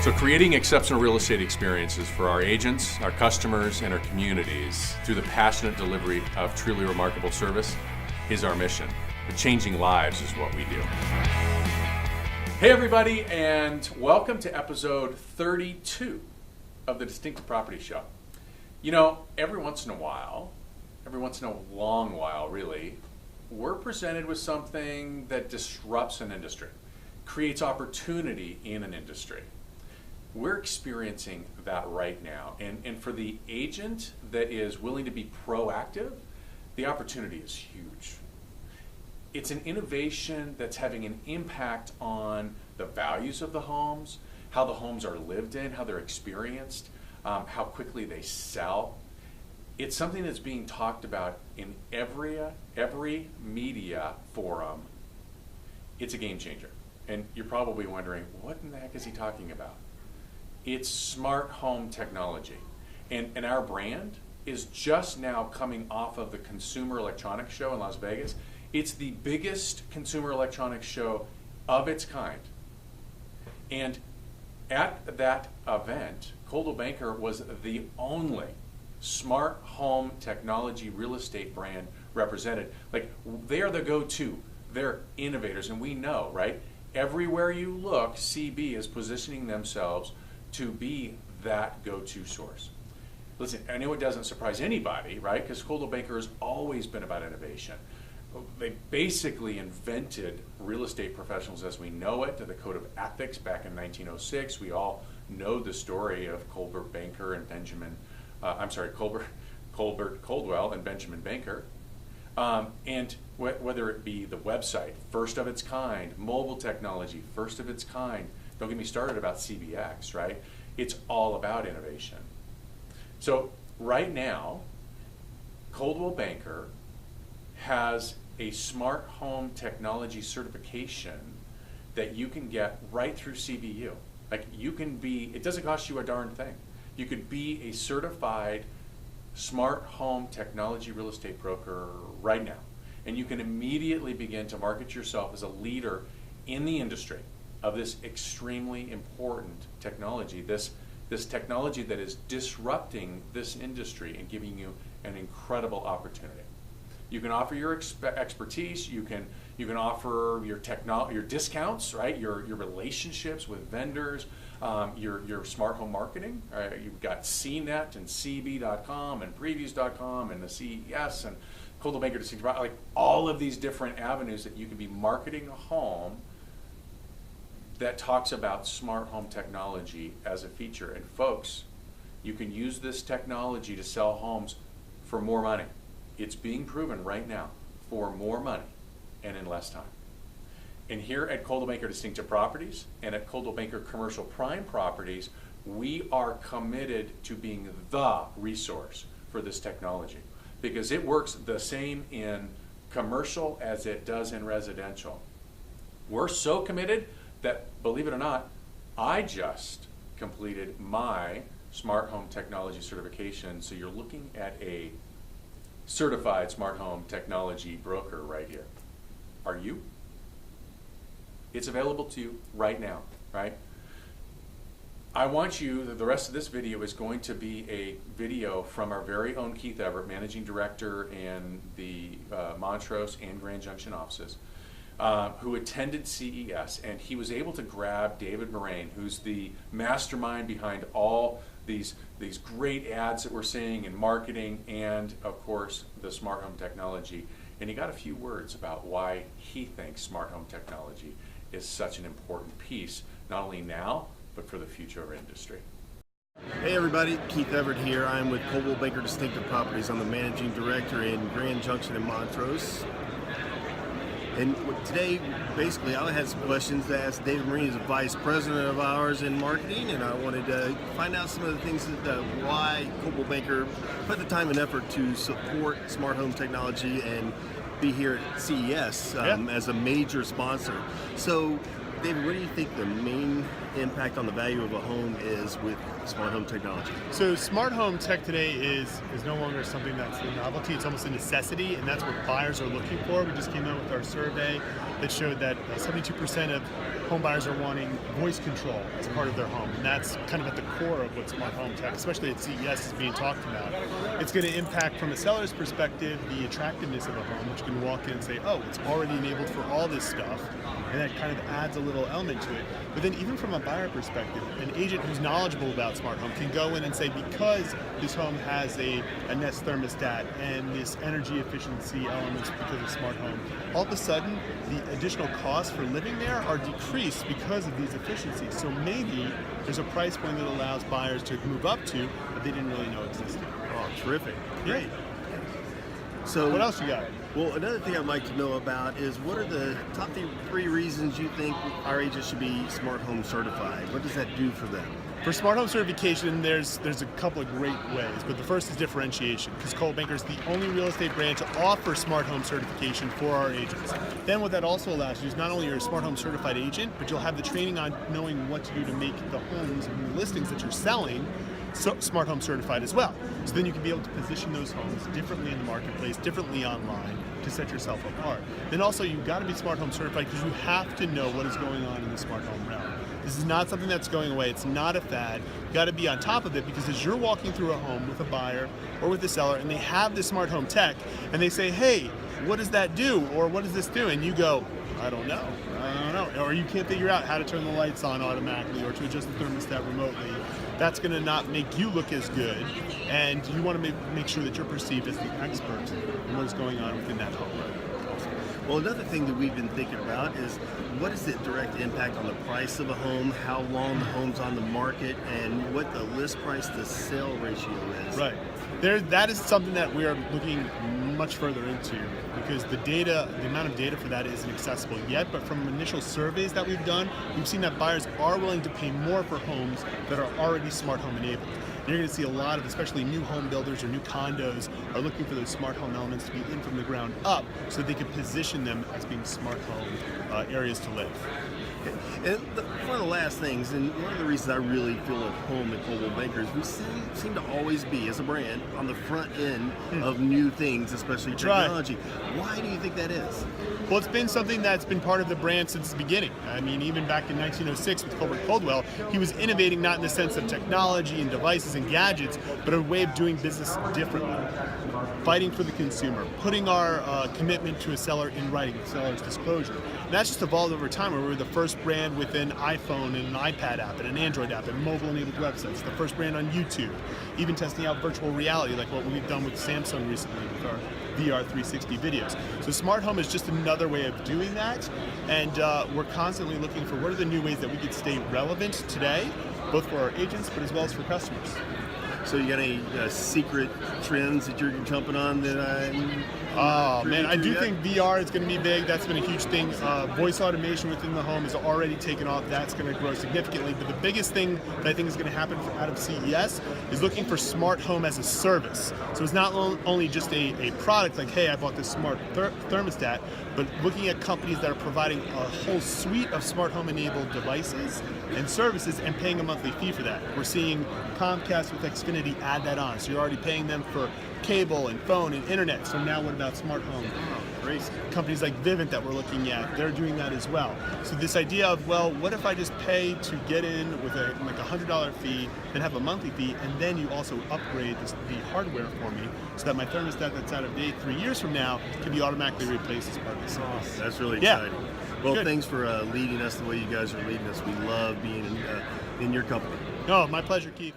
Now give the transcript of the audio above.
So creating exceptional real estate experiences for our agents, our customers, and our communities through the passionate delivery of truly remarkable service is our mission. But changing lives is what we do. Hey everybody, and welcome to episode 32 of the Distinctive Property Show. You know, every once in a long while really, we're presented with something that disrupts an industry, creates opportunity in an industry. We're experiencing that right now. And for the agent that is willing to be proactive, the opportunity is huge. It's an innovation that's having an impact on the values of the homes, how the homes are lived in, how they're experienced, how quickly they sell. It's something that's being talked about in every media forum. It's a game changer. And you're probably wondering, what in the heck is he talking about? It's smart home technology. And our brand is just now coming off of the Consumer Electronics Show in Las Vegas. It's the biggest consumer electronics show of its kind. And at that event, Coldwell Banker was the only smart home technology real estate brand represented. Like, they are the go-to. They're innovators, and we know, right? Everywhere you look, CB is positioning themselves to be that go-to source. Listen, I know it doesn't surprise anybody, right? Because Coldwell Banker has always been about innovation. They basically invented real estate professionals as we know it, to the Code of Ethics back in 1906. We all know the story of Coldwell and Benjamin Banker. And whether it be the website, first of its kind, mobile technology, first of its kind. Don't get me started about CBX, right? It's all about innovation. So right now, Coldwell Banker has a smart home technology certification that you can get right through CBU. Like, you can be, it doesn't cost you a darn thing. You could be a certified smart home technology real estate broker right now. And you can immediately begin to market yourself as a leader in the industry of this extremely important technology, this technology that is disrupting this industry and giving you an incredible opportunity. You can offer your expertise. You can offer your discounts, right? Your relationships with vendors, your smart home marketing. You've got CNET and CB.com and Previews.com and the CES and Coldwell Banker Distinctive, like all of these different avenues that you can be marketing a home that talks about smart home technology as a feature. And folks, you can use this technology to sell homes for more money. It's being proven right now for more money and in less time. And here at Coldwell Banker Distinctive Properties and at Coldwell Banker Commercial Prime Properties, we are committed to being the resource for this technology, because it works the same in commercial as it does in residential. We're so committed that, believe it or not, I just completed my smart home technology certification. So you're looking at a certified smart home technology broker right here. Are you? It's available to you right now, right? I want you, the rest of this video is going to be a video from our very own Keith Everett, Managing Director in the Montrose and Grand Junction offices, who attended CES, and he was able to grab David Maraine, who's the mastermind behind all these great ads that we're seeing in marketing and, of course, the smart home technology. And he got a few words about why he thinks smart home technology is such an important piece, not only now, but for the future of our industry. Hey everybody, Keith Everett here. I'm with Coldwell Banker Distinctive Properties. I'm the Managing Director in Grand Junction and Montrose. And today, basically, I had some questions to ask David Maraine, who's a Vice President of ours in marketing, and I wanted to find out some of the things that why Coldwell Banker put the time and effort to support smart home technology and be here at CES as a major sponsor. So, David, what do you think the main impact on the value of a home is with smart home technology? So smart home tech today is no longer something that's a novelty, it's almost a necessity, and that's what buyers are looking for. We just came out with our survey that showed that 72% of home buyers are wanting voice control as part of their home, and that's kind of at the core of what smart home tech, especially at CES, is being talked about. It's going to impact, from a seller's perspective, the attractiveness of a home, which you can walk in and say, oh, it's already enabled for all this stuff, and that kind of adds a little element to it. But then even from a buyer perspective, an agent who's knowledgeable about smart home can go in and say, because this home has a Nest thermostat and this energy efficiency elements because of smart home, all of a sudden the additional costs for living there are decreased because of these efficiencies. So maybe there's a price point that allows buyers to move up to that they didn't really know existed. Oh, terrific. Yeah. Great. So What else you got? Well, another thing I'd like to know about is what are the top three reasons you think our agents should be smart home certified? What does that do for them? For smart home certification, there's a couple of great ways, but the first is differentiation, because Coldwell Banker is the only real estate brand to offer smart home certification for our agents. Then what that also allows you is not only you're a smart home certified agent, but you'll have the training on knowing what to do to make the homes and the listings that you're selling smart home certified as well. So then you can be able to position those homes differently in the marketplace, differently online, to set yourself apart. Then also you've got to be smart home certified because you have to know what is going on in the smart home realm. This is not something that's going away. It's not a fad. You got to be on top of it, because as you're walking through a home with a buyer or with a seller and they have this smart home tech and they say, hey, what does that do? Or what does this do? And you go, I don't know. Or you can't figure out how to turn the lights on automatically or to adjust the thermostat remotely. That's going to not make you look as good, and you want to make sure that you're perceived as the expert in what's going on within that home. Well, another thing that we've been thinking about is what is the direct impact on the price of a home, how long the home's on the market, and what the list price to sale ratio is. Right. That is something that we are looking much further into, because the amount of data for that isn't accessible yet, but from initial surveys that we've done, we've seen that buyers are willing to pay more for homes that are already smart home enabled. You're going to see a lot of, especially new home builders or new condos, are looking for those smart home elements to be in from the ground up so they can position them as being smart home areas to live. And one of the last things, and one of the reasons I really feel at home at Coldwell Banker is we seem to always be, as a brand, on the front end of new things, especially technology. Why do you think that is? Well, it's been something that's been part of the brand since the beginning. I mean, even back in 1906 with Coldwell, he was innovating not in the sense of technology and devices and gadgets, but a way of doing business differently. Fighting for the consumer, putting our commitment to a seller in writing, seller's disclosure. And that's just evolved over time, where we were the first brand with an iPhone and an iPad app and an Android app and mobile-enabled websites, the first brand on YouTube, even testing out virtual reality like what we've done with Samsung recently with our VR 360 videos. So smart home is just another way of doing that, and we're constantly looking for what are the new ways that we could stay relevant today, both for our agents but as well as for customers. So you got any secret trends that you're jumping on that I do think VR is going to be big. That's been a huge thing. Voice automation within the home has already taken off. That's going to grow significantly. But the biggest thing that I think is going to happen out of CES is looking for smart home as a service. So it's not only just a product like, hey, I bought this smart thermostat, but looking at companies that are providing a whole suite of smart home enabled devices and services and paying a monthly fee for that. We're seeing Comcast with Xfinity add that on. So you're already paying them for cable and phone and internet. So now what about smart home? Great. Companies like Vivint that we're looking at, they're doing that as well. So this idea of, well, what if I just pay to get in with a $100 fee, then have a monthly fee, and then you also upgrade the hardware for me so that my thermostat that's out of date 3 years from now can be automatically replaced as part of the service. That's really exciting. Well, Good. Thanks for leading us the way you guys are leading us. We love being in your company. No, my pleasure, Keith.